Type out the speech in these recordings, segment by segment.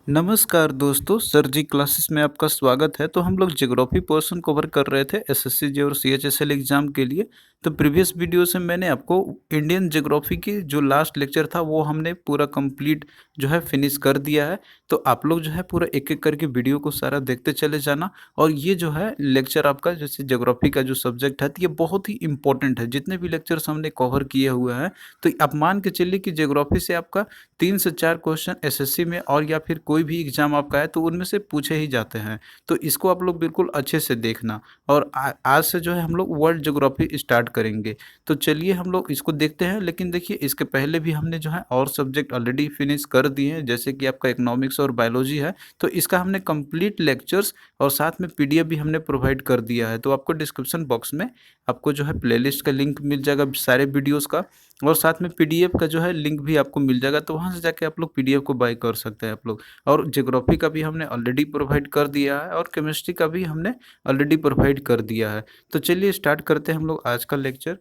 नमस्कार दोस्तों, सर जी क्लासेस में आपका स्वागत है। तो हम लोग ज्योग्राफी पोर्शन कवर कर रहे थे एसएससी जी और सीएचएसएल एग्जाम के लिए। तो प्रीवियस वीडियो से मैंने आपको इंडियन ज्योग्राफी की जो लास्ट लेक्चर था वो हमने पूरा कंप्लीट जो है फिनिश कर दिया है। तो आप लोग जो है पूरा एक एक करके वीडियो को सारा देखते चले जाना। और ये जो है लेक्चर आपका जैसे ज्योग्राफी का जो सब्जेक्ट है तो ये बहुत ही इंपॉर्टेंट है। जितने भी लेक्चर्स हमने कवर किए हुए हैं तो आप मान के चलिए कि ज्योग्राफी से आपका 3 से 4 क्वेश्चन एसएससी में और या फिर कोई भी एग्ज़ाम आपका है तो उनमें से पूछे ही जाते हैं। तो इसको आप लोग बिल्कुल अच्छे से देखना। और आज से जो है हम लोग वर्ल्ड ज्योग्राफी स्टार्ट करेंगे। तो चलिए हम लोग इसको देखते हैं। लेकिन देखिए इसके पहले भी हमने जो है और सब्जेक्ट ऑलरेडी फिनिश कर दिए हैं, जैसे कि आपका इकोनॉमिक्स और बायोलॉजी है। तो इसका हमने कंप्लीट लेक्चर्स और साथ में पीडीएफ भी हमने प्रोवाइड कर दिया है। तो आपको डिस्क्रिप्शन बॉक्स में आपको जो है प्लेलिस्ट का लिंक मिल जाएगा सारे वीडियोज़ का। और साथ में पीडीएफ का जो है लिंक भी आपको मिल जाएगा, तो वहाँ से जाके आप लोग पीडीएफ को बाय कर सकते हैं आप लोग। और ज्योग्राफी का भी हमने ऑलरेडी प्रोवाइड कर दिया है और केमिस्ट्री का भी हमने ऑलरेडी प्रोवाइड कर दिया है। तो चलिए स्टार्ट करते हैं हम लोग आज का लेक्चर।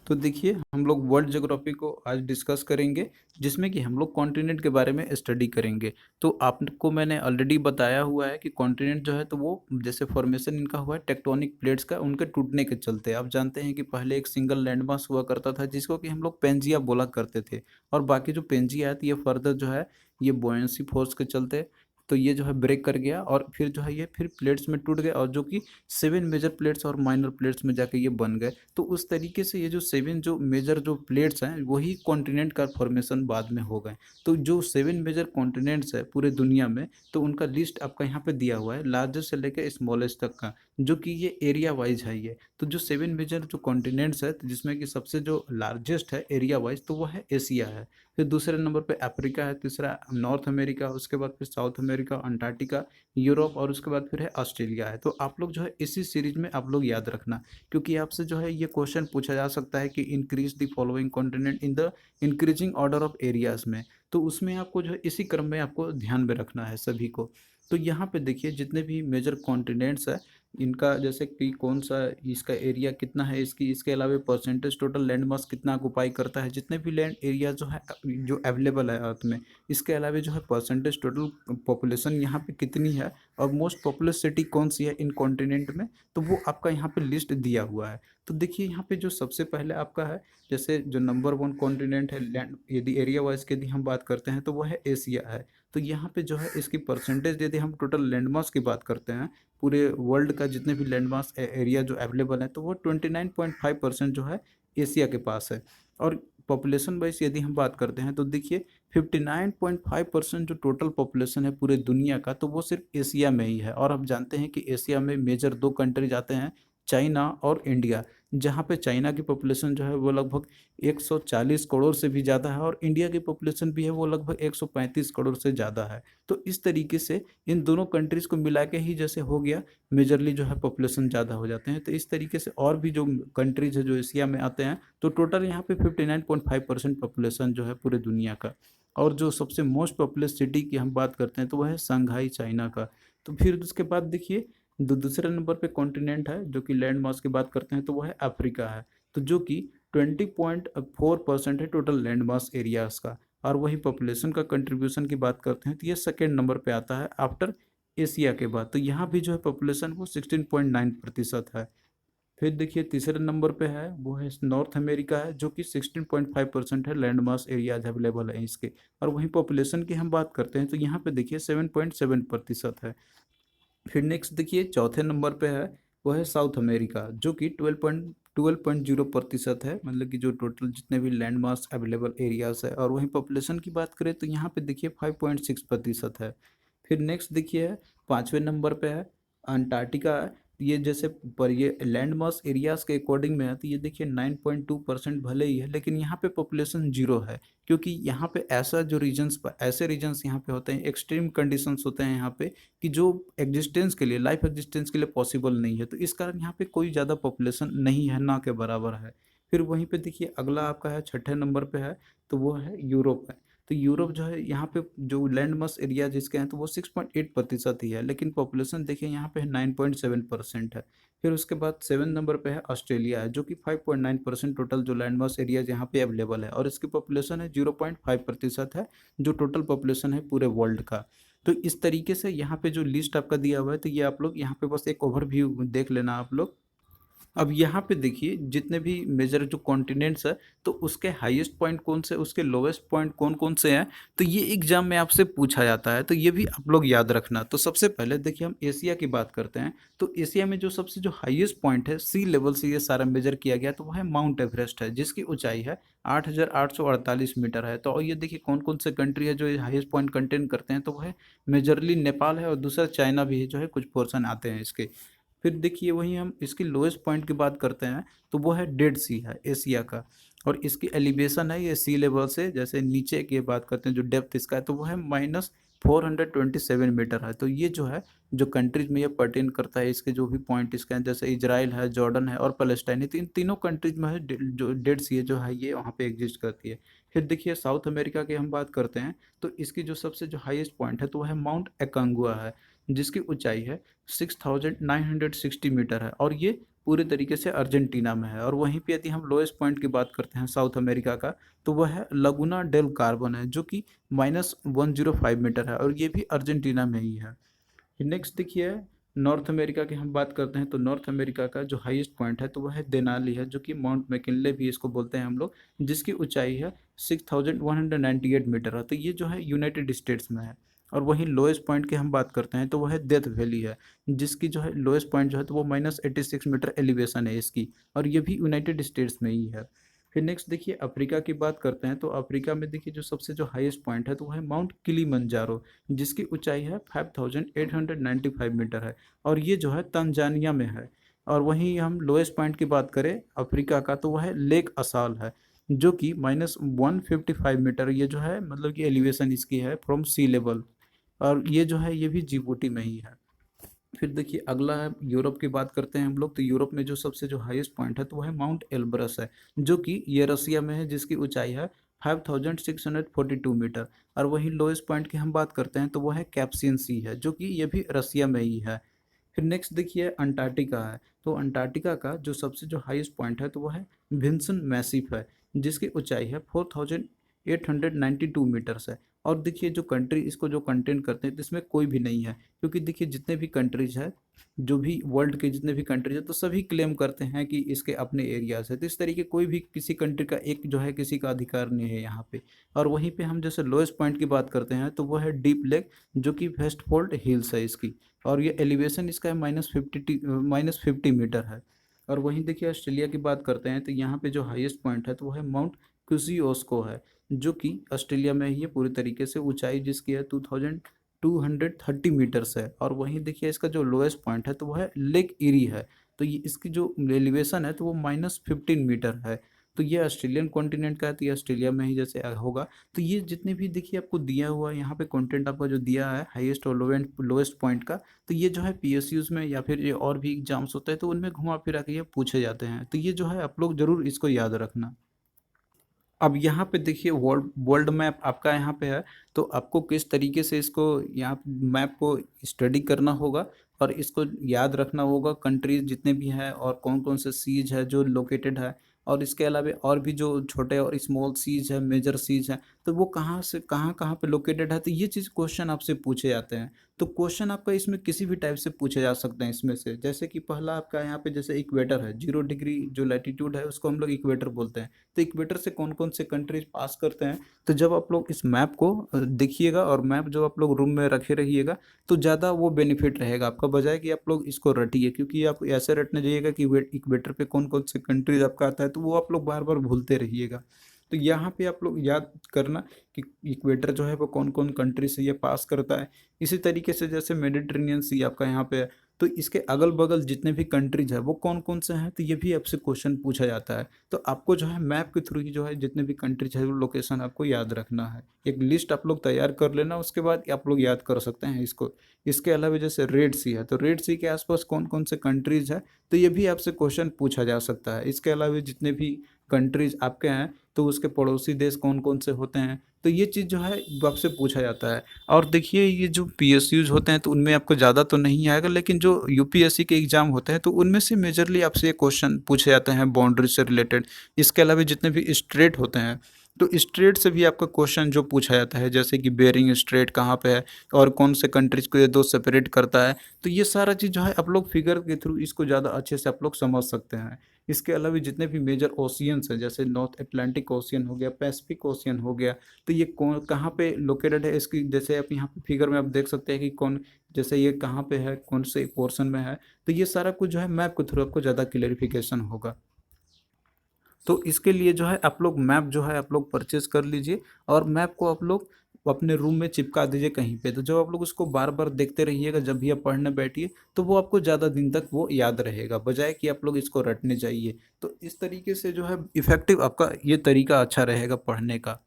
तो देखिए हम लोग वर्ल्ड ज्योग्राफी को आज डिस्कस करेंगे, जिसमें कि हम लोग कॉन्टिनेंट के बारे में स्टडी करेंगे। तो आपको मैंने ऑलरेडी बताया हुआ है कि कॉन्टिनेंट जो है तो वो जैसे फॉर्मेशन इनका हुआ है टेक्टोनिक प्लेट्स का, उनके टूटने के चलते। आप जानते हैं कि पहले एक सिंगल लैंडमास हुआ करता था जिसको कि हम लोग पेंजिया बोला करते थे। और बाकी जो पेंजिया है तो ये फर्दर जो है ये बोयेंसी फोर्स के चलते तो ये जो है ब्रेक कर गया और फिर जो है ये फिर प्लेट्स में टूट गए, और जो कि 7 मेजर प्लेट्स और माइनर प्लेट्स में जाके ये बन गए। तो उस तरीके से ये जो 7 जो मेजर जो प्लेट्स हैं वही कॉन्टिनेंट का फॉर्मेशन बाद में हो गए। तो जो 7 मेजर कॉन्टिनेंट्स है पूरे दुनिया में, तो उनका लिस्ट आपका यहाँ पे दिया हुआ है लार्जेस्ट से लेकर स्मॉलेस्ट तक का, जो कि ये एरिया वाइज है ये। तो जो 7 मेजर जो कॉन्टिनेंट्स है, तो जिसमें कि सबसे जो लार्जेस्ट है एरिया वाइज तो वो है एशिया है। फिर दूसरे नंबर पे अफ्रीका है, तीसरा नॉर्थ अमेरिका, उसके बाद फिर साउथ अमेरिका, अंटार्कटिका, यूरोप, और उसके बाद फिर है ऑस्ट्रेलिया है। तो आप लोग जो है इसी सीरीज में आप लोग याद रखना, क्योंकि आपसे जो है ये क्वेश्चन पूछा जा सकता है कि increase the following continent in the increasing order of areas में। तो उसमें आपको जो है इसी क्रम में आपको ध्यान में रखना है सभी को। तो यहाँ पे देखिए जितने भी मेजर कॉन्टिनेंट्स है इनका, जैसे कि कौन सा इसका एरिया कितना है, इसकी इसके अलावा परसेंटेज टोटल लैंड मास कितना ऑक्युपाई करता है, जितने भी लैंड एरिया जो है जो अवेलेबल है अर्थ में, इसके अलावा जो है परसेंटेज टोटल पॉपुलेशन यहाँ पे कितनी है, और मोस्ट पॉपुलस सिटी कौन सी है इन कॉन्टिनेंट में, तो वो आपका यहाँ पे लिस्ट दिया हुआ है। तो देखिए यहाँ पे जो सबसे पहले आपका है, जैसे जो नंबर 1 कॉन्टिनेंट है लैंड, यदि एरिया वाइज की यदि हम बात करते हैं तो वो है एशिया है। तो यहाँ पे जो है इसकी परसेंटेज यदि हम टोटल लैंड मास की बात करते हैं, पूरे वर्ल्ड का जितने भी लैंड मास एरिया जो अवेलेबल है, तो वो 29.5% जो है एशिया के पास है। और पॉपुलेशन वाइज यदि हम बात करते हैं तो देखिए 59.5% जो टोटल पॉपुलेशन है पूरे दुनिया का, तो वो सिर्फ एशिया में ही है। और आप जानते हैं कि एशिया में मेजर 2 कंट्रीज आते हैं, चाइना और इंडिया। जहाँ पे चाइना की पॉपुलेशन जो है वो लगभग 140 करोड़ से भी ज़्यादा है, और इंडिया की पॉपुलेशन भी है वो लगभग 135 करोड़ से ज़्यादा है। तो इस तरीके से इन दोनों कंट्रीज़ को मिला के ही जैसे हो गया मेजरली जो है पॉपुलेशन ज़्यादा हो जाते हैं। तो इस तरीके से और भी जो कंट्रीज है जो एशिया में आते हैं, तो टोटल यहाँ पे 59.5% पॉपुलेशन जो है पूरे दुनिया का। और जो सबसे मोस्ट पॉपुलस सिटी की हम बात करते हैं तो वह है शंघाई, चाइना का। तो फिर उसके बाद देखिए दूसरे नंबर पे कॉन्टिनेंट है जो कि लैंड मास की बात करते हैं तो वह है अफ्रीका है। तो जो कि 20.4% है टोटल लैंड मास एरियाज का। और वही पॉपुलेशन का कंट्रीब्यूशन की बात करते हैं तो ये सेकेंड नंबर पे आता है आफ्टर एशिया के बाद। तो यहाँ भी जो है पॉपुलेशन वो 16.9% है। फिर देखिए तीसरे नंबर पे है वो है नॉर्थ अमेरिका है, जो कि 16.5% है लैंड मास एरियाज अवेलेबल है इसके। और वहीं पॉपुलेशन की हम बात करते हैं तो यहाँ पे देखिए 7.7% है। फिर नेक्स्ट देखिए चौथे नंबर पे है वो है साउथ अमेरिका, जो कि 12.0% है, मतलब कि जो टोटल जितने भी लैंड मास अवेलेबल एरियाज है। और वहीं पॉपुलेशन की बात करें तो यहाँ पे देखिए 5.6% है। फिर नेक्स्ट देखिए है पाँचवें नंबर पे है अंटार्कटिका है। ये जैसे पर ये लैंड मास एरियाज के अकॉर्डिंग में है तो ये देखिए 9.2% भले ही है, लेकिन यहाँ पे पॉपुलेशन जीरो है। क्योंकि यहाँ पे ऐसा जो रीजन्स ऐसे रीजन्स यहाँ पे होते हैं, एक्सट्रीम कंडीशंस होते हैं यहाँ पे, कि जो एग्जिस्टेंस के लिए लाइफ एग्जिस्टेंस के लिए पॉसिबल नहीं है। तो इस कारण यहाँ पे कोई ज़्यादा पॉपुलेशन नहीं है, ना के बराबर है। फिर वहीं पे देखिए अगला आपका है छठे नंबर पे है तो वो है यूरोप है। तो यूरोप जो है यहाँ पे जो लैंड मास एरिया जिसके हैं तो वो 6.8% ही है, लेकिन पॉपुलेशन देखिए यहाँ पे 9.7% है। फिर उसके बाद 7 नंबर पे है ऑस्ट्रेलिया है, जो कि 5.9% टोटल जो लैंड मास एरिया यहाँ पे अवेलेबल है, और इसकी पॉपुलेशन है 0.5% है, जो टोटल पॉपुलेशन है पूरे वर्ल्ड का। तो इस तरीके से यहाँ पे जो लिस्ट आपका दिया हुआ है, तो ये आप लोग यहाँ पे बस एक ओवरव्यू देख लेना आप लोग। अब यहाँ पे देखिए जितने भी मेजर जो कॉन्टिनेंट्स है, तो उसके हाईएस्ट पॉइंट कौन से, उसके लोवेस्ट पॉइंट कौन कौन से हैं, तो ये एग्जाम में आपसे पूछा जाता है, तो ये भी आप लोग याद रखना। तो सबसे पहले देखिए हम एशिया की बात करते हैं, तो एशिया में जो सबसे जो हाईएस्ट पॉइंट है सी लेवल से ये सारा मेजर किया गया, तो वो है माउंट एवरेस्ट है, जिसकी ऊंचाई है 8,848 मीटर है। तो और ये देखिए कौन कौन से कंट्री है जो ये हाईएस्ट पॉइंट कंटेन करते हैं, तो वो है मेजरली नेपाल है, और दूसरा चाइना भी है, जो है कुछ पोर्शन आते हैं इसके। फिर देखिए वहीं हम इसकी लोएस्ट पॉइंट की बात करते हैं, तो वो है डेड सी है एशिया का, और इसकी एलिवेशन है ये सी लेवल से जैसे नीचे की बात करते हैं, जो डेप्थ इसका है तो वो है -427 मीटर है। तो ये जो है जो कंट्रीज में ये पर्टेन करता है, इसके जो भी पॉइंट इसके हैं, जैसे इजराइल है, जॉर्डन है और पैलेस्टाइन है, तो इन तीनों कंट्रीज में है जो डेड सी है जो है ये वहाँ पे एग्जिस्ट करती है। फिर देखिए साउथ अमेरिका की हम बात करते हैं, तो इसकी जो सबसे जो हाईएस्ट पॉइंट है तो वो है माउंट एकांगुआ है, जिसकी ऊंचाई है 6,960 मीटर है, और ये पूरे तरीके से अर्जेंटीना में है। और वहीं पे यदि हम लोएस्ट पॉइंट की बात करते हैं साउथ अमेरिका का, तो वह है लगुना डेल कार्बन है, जो कि -105 मीटर है, और ये भी अर्जेंटीना में ही है। नेक्स्ट देखिए नॉर्थ अमेरिका की हम बात करते हैं, तो नॉर्थ अमेरिका का जो हाईएस्ट पॉइंट है तो वह है देनाली है, जो कि माउंट मैकिनले भी इसको बोलते हैं हम लोग, जिसकी ऊंचाई है 6,198 मीटर है। तो ये जो है यूनाइटेड स्टेट्स में है। और वहीं लोएस्ट पॉइंट की हम बात करते हैं, तो वह है डेथ वैली है, जिसकी जो है लोएस्ट पॉइंट जो है तो वो -86 मीटर एलिवेशन है इसकी, और ये भी यूनाइटेड स्टेट्स में ही है। फिर नेक्स्ट देखिए अफ्रीका की बात करते हैं, तो अफ्रीका में देखिए जो सबसे जो हाईएस्ट पॉइंट है तो वह है माउंट किलीमंजारो, जिसकी ऊंचाई है 5,895 मीटर है, और ये जो है तंजानिया में है। और वहीं हम लोएस्ट पॉइंट की बात करें अफ्रीका का, तो वह है लेक असाल है, जो कि -155 मीटर ये जो है मतलब कि एलिवेशन इसकी है फ्रॉम सी लेवल, और ये जो है ये भी जिबूटी में ही है। फिर देखिए अगला है यूरोप की बात करते हैं हम लोग, तो यूरोप में जो सबसे जो हाईएस्ट पॉइंट है तो वो है माउंट एल्ब्रस है, जो कि ये रसिया में है, जिसकी ऊंचाई है 5,642 मीटर। और वहीं लोएस्ट पॉइंट की हम बात करते हैं, तो वो है कैप्सियन सी है, जो कि ये भी रसिया में ही है। फिर नेक्स्ट देखिए अंटार्कटिका है, तो अंटार्कटिका का जो सबसे जो हाईएस्ट पॉइंट है तो वो है विंसन मैसिफ है, जिसकी ऊंचाई है 4,892 मीटर्स है। और देखिए जो कंट्री इसको जो कंटेंट करते हैं, तो इसमें कोई भी नहीं है, क्योंकि देखिए जितने भी कंट्रीज है, जो भी वर्ल्ड के जितने भी कंट्रीज है, तो सभी क्लेम करते हैं कि इसके अपने एरियाज है, तो इस तरीके कोई भी किसी कंट्री का एक जो है किसी का अधिकार नहीं है यहाँ पे। और वहीं पे हम जैसे लोएस्ट पॉइंट की बात करते हैं, तो वो है डीप लेक, जो कि वेस्टफोर्ड हिल्स है इसकी, और ये एलिवेशन इसका है -50 मीटर है। और वहीं देखिए ऑस्ट्रेलिया की बात करते हैं, तो यहाँ पे जो हाईएस्ट पॉइंट है तो वो है माउंट कुसियोस्को है, जो कि ऑस्ट्रेलिया में ही है पूरी तरीके से, ऊंचाई जिसकी है 2,230 मीटर्स है। और वहीं देखिए इसका जो लोएस्ट पॉइंट है तो वो है लेक इरी है, तो ये इसकी जो एलिवेशन है तो वो -15 मीटर है। तो ये ऑस्ट्रेलियन कॉन्टिनेंट का है, तो ये ऑस्ट्रेलिया में ही जैसे होगा। तो ये जितने भी देखिए आपको दिया हुआ है यहाँ पे कंटेंट आपका जो दिया है हाईएस्ट और लोएस्ट पॉइंट का, तो ये जो है पीएसयूज में या फिर ये और भी एग्जाम्स होते हैं तो उनमें घुमा फिरा के ये पूछे जाते हैं, तो ये जो है आप लोग जरूर इसको याद रखना। अब यहाँ पे देखिए वर्ल्ड वर्ल्ड मैप आपका यहाँ पे है, तो आपको किस तरीके से इसको यहाँ मैप को स्टडी करना होगा, और इसको याद रखना होगा कंट्रीज जितने भी हैं और कौन कौन से सीज है जो लोकेटेड है, और इसके अलावा और भी जो छोटे और स्मॉल सीज है, मेजर सीज है, तो वो कहाँ से कहाँ कहाँ पे लोकेटेड है, तो ये चीज़ क्वेश्चन आपसे पूछे जाते हैं। तो क्वेश्चन आपका इसमें किसी भी टाइप से पूछे जा सकते हैं इसमें से, जैसे कि पहला आपका यहाँ पे जैसे इक्वेटर है, 0 डिग्री जो लैटिट्यूड है उसको हम लोग इक्वेटर बोलते हैं। तो इक्वेटर से कौन कौन से कंट्रीज पास करते हैं, तो जब आप लोग इस मैप को देखिएगा, और मैप जब आप लोग रूम में रखे रहिएगा, तो ज़्यादा वो बेनिफिट रहेगा आपका, बजाय कि आप लोग इसको रटिए, क्योंकि आप ऐसे रटने जाइएगा कि इक्वेटर पे कौन कौन से कंट्रीज आपका आता है, तो वो आप लोग बार बार भूलते रहिएगा। तो यहाँ पे आप लोग याद करना कि इक्वेटर जो है वो कौन कौन कंट्री से ये पास करता है। इसी तरीके से जैसे मेडिटेरेनियन सी आपका यहाँ पे है, तो इसके अगल बगल जितने भी कंट्रीज है वो कौन कौन से हैं, तो ये भी आपसे क्वेश्चन पूछा जाता है। तो आपको जो है मैप के थ्रू ही जो है जितने भी कंट्रीज है वो लोकेशन आपको याद रखना है। एक लिस्ट आप लोग तैयार कर लेना, उसके बाद आप लोग याद कर सकते हैं इसको। इसके अलावा जैसे रेड सी है, तो रेड सी के आसपास कौन कौन से कंट्रीज है, तो ये भी आपसे क्वेश्चन पूछा जा सकता है। इसके अलावा जितने भी कंट्रीज आपके हैं, तो उसके पड़ोसी देश कौन कौन से होते हैं, तो ये चीज़ जो है वो आपसे पूछा जाता है। और देखिए ये जो पीएसयूज़ होते हैं तो उनमें आपको ज़्यादा तो नहीं आएगा, लेकिन जो यूपीएससी के एग्ज़ाम होते हैं तो उनमें से मेजरली आपसे ये क्वेश्चन पूछे जाते हैं बाउंड्री से रिलेटेड। इसके अलावा जितने भी स्ट्रेट होते हैं, तो स्ट्रेट से भी आपका क्वेश्चन जो पूछा जाता है, जैसे कि बेरिंग स्ट्रेट कहाँ पे है और कौन से कंट्रीज़ को ये 2 सेपरेट करता है। तो ये सारा चीज़ जो है आप लोग फिगर के थ्रू इसको ज़्यादा अच्छे से आप लोग समझ सकते हैं। इसके अलावा जितने भी मेजर ओशियंस हैं, जैसे नॉर्थ अटलांटिक ओशियन हो गया, पैसिफिक ओशियन हो गया, तो ये कौन कहाँ पे लोकेटेड है, इसकी जैसे आप यहाँ पे फिगर में आप देख सकते हैं कि कौन, जैसे ये कहाँ पे है, कौन से पोर्शन में है। तो ये सारा कुछ जो है मैप के थ्रू आपको ज़्यादा क्लेरिफिकेशन होगा। तो इसके लिए जो है आप लोग मैप जो है आप लोग परचेज़ कर लीजिए और मैप को आप लोग अपने रूम में चिपका दीजिए कहीं पे। तो जब आप लोग उसको बार-बार देखते रहिएगा जब भी आप पढ़ने बैठिए, तो वो आपको ज़्यादा दिन तक वो याद रहेगा, बजाए कि आप लोग इसको रटने जाइए। तो इस तरीके से जो है इफ़ेक्टिव आपका ये तरीका अच्छा रहेगा पढ़ने का।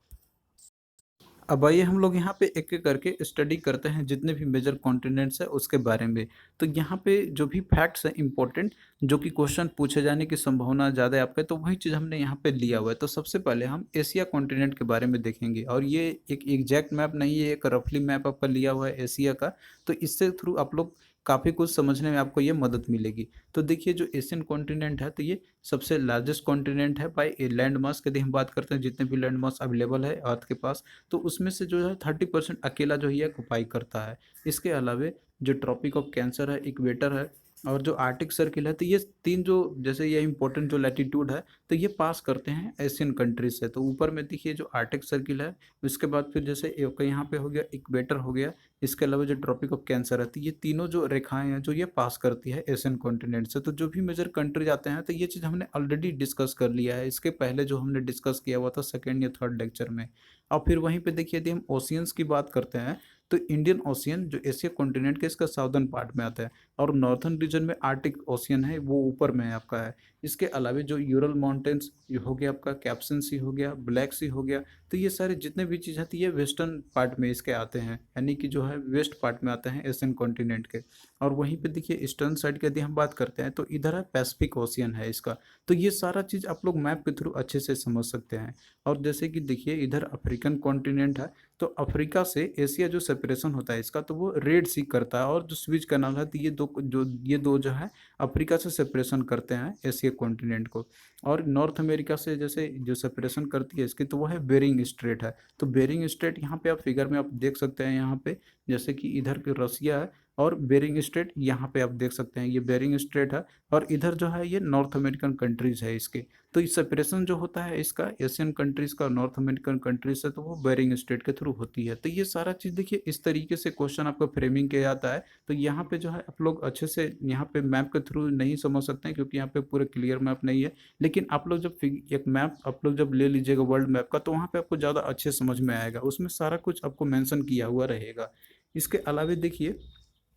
अब आइए हम लोग यहाँ पे एक-एक करके स्टडी करते हैं जितने भी मेजर कॉन्टिनेंट्स हैं उसके बारे में। तो यहाँ पे जो भी फैक्ट्स हैं इम्पोर्टेंट, जो कि क्वेश्चन पूछे जाने की संभावना ज़्यादा है आपके, तो वही चीज़ हमने यहाँ पे लिया हुआ है। तो सबसे पहले हम एशिया कॉन्टिनेंट के बारे में देखेंगे और ये एक एग्जैक्ट मैप नहीं है, एक रफली मैप आपका लिया हुआ है एशिया का। तो इससे थ्रू आप लोग काफ़ी कुछ समझने में आपको ये मदद मिलेगी। तो देखिए जो एशियन कॉन्टिनेंट है तो ये सबसे लार्जेस्ट कॉन्टिनेंट है बाय लैंड मास। यदि हम बात करते हैं जितने भी लैंड मास अवेलेबल है अर्थ के पास, तो उसमें से जो है 30% अकेला जो है ये ऑक्युपाई करता है। इसके अलावे जो ट्रॉपिक ऑफ कैंसर है, इक्वेटर है और जो आर्टिक सर्किल है, तो ये 3 जो जैसे ये इम्पोर्टेंट जो लैटिट्यूड है, तो ये पास करते हैं एशियन कंट्रीज से। तो ऊपर में देखिए जो आर्टिक सर्किल है, उसके बाद फिर जैसे एक यहाँ पे हो गया इक्वेटर हो गया, इसके अलावा जो ट्रॉपिक ऑफ कैंसर है, तो ये तीनों जो रेखाएँ हैं जो ये पास करती है एशियन कॉन्टिनेंट से। तो जो भी मेजर कंट्रीज आते हैं तो ये चीज़ हमने ऑलरेडी डिस्कस कर लिया है। इसके पहले जो हमने डिस्कस किया हुआ था सेकंड या थर्ड लेक्चर में। और फिर वहीं पे देखिए यदि हम ओशियंस की बात करते हैं, तो इंडियन ओशियन जो एशिया कॉन्टिनेंट के इसका साउदर्न पार्ट में आता है और नॉर्थर्न रीजन में आर्टिक ओशियन है वो ऊपर में है आपका है। इसके अलावे जो यूरल माउंटेन्स हो गया आपका, कैप्सन सी हो गया, ब्लैक सी हो गया, तो ये सारे जितने भी चीज़ आती है वेस्टर्न पार्ट में इसके आते हैं, यानी कि जो है वेस्ट पार्ट में आते हैं एशियन कॉन्टिनेंट के। और वहीं पे देखिए ईस्टर्न साइड की यदि हम बात करते हैं तो इधर है पैसिफिक ओशियन है इसका। तो ये सारा चीज़ आप लोग मैप के थ्रू अच्छे से समझ सकते हैं। और जैसे कि देखिए इधर अफ्रीकन कॉन्टिनेंट है, तो अफ्रीका से एशिया जो सेपरेशन होता है इसका, तो वो रेड सी करता है और जो स्विच कैनाल है, तो ये दो जो है अफ्रीका से सेपरेशन करते हैं एशिया कॉन्टिनेंट को। और नॉर्थ अमेरिका से जैसे जो सेपरेशन करती है इसकी, तो वो है बेरिंग स्ट्रेट है। तो बेरिंग स्ट्रेट यहाँ पे आप फिगर में आप देख सकते हैं, यहाँ पे जैसे कि इधर के रसिया है और बेरिंग स्ट्रेट यहाँ पे आप देख सकते हैं, ये बेरिंग स्ट्रेट है और इधर जो है ये नॉर्थ अमेरिकन कंट्रीज है इसके। तो इस सेपरेशन जो होता है इसका एशियन कंट्रीज का नॉर्थ अमेरिकन कंट्रीज से, तो वो बेरिंग स्ट्रेट के थ्रू होती है। तो ये सारा चीज़ देखिए इस तरीके से क्वेश्चन आपका फ्रेमिंग किया जाता है। तो यहाँ पे जो है आप लोग अच्छे से यहाँ पे मैप के थ्रू नहीं समझ सकते हैं क्योंकि यहाँ पे पूरे क्लियर मैप नहीं है। लेकिन आप लोग जब एक मैप आप लोग जब ले लीजिएगा वर्ल्ड मैप का, तो वहाँ पे आपको ज़्यादा अच्छे समझ में आएगा, उसमें सारा कुछ आपको मेंशन किया हुआ रहेगा। इसके अलावा देखिए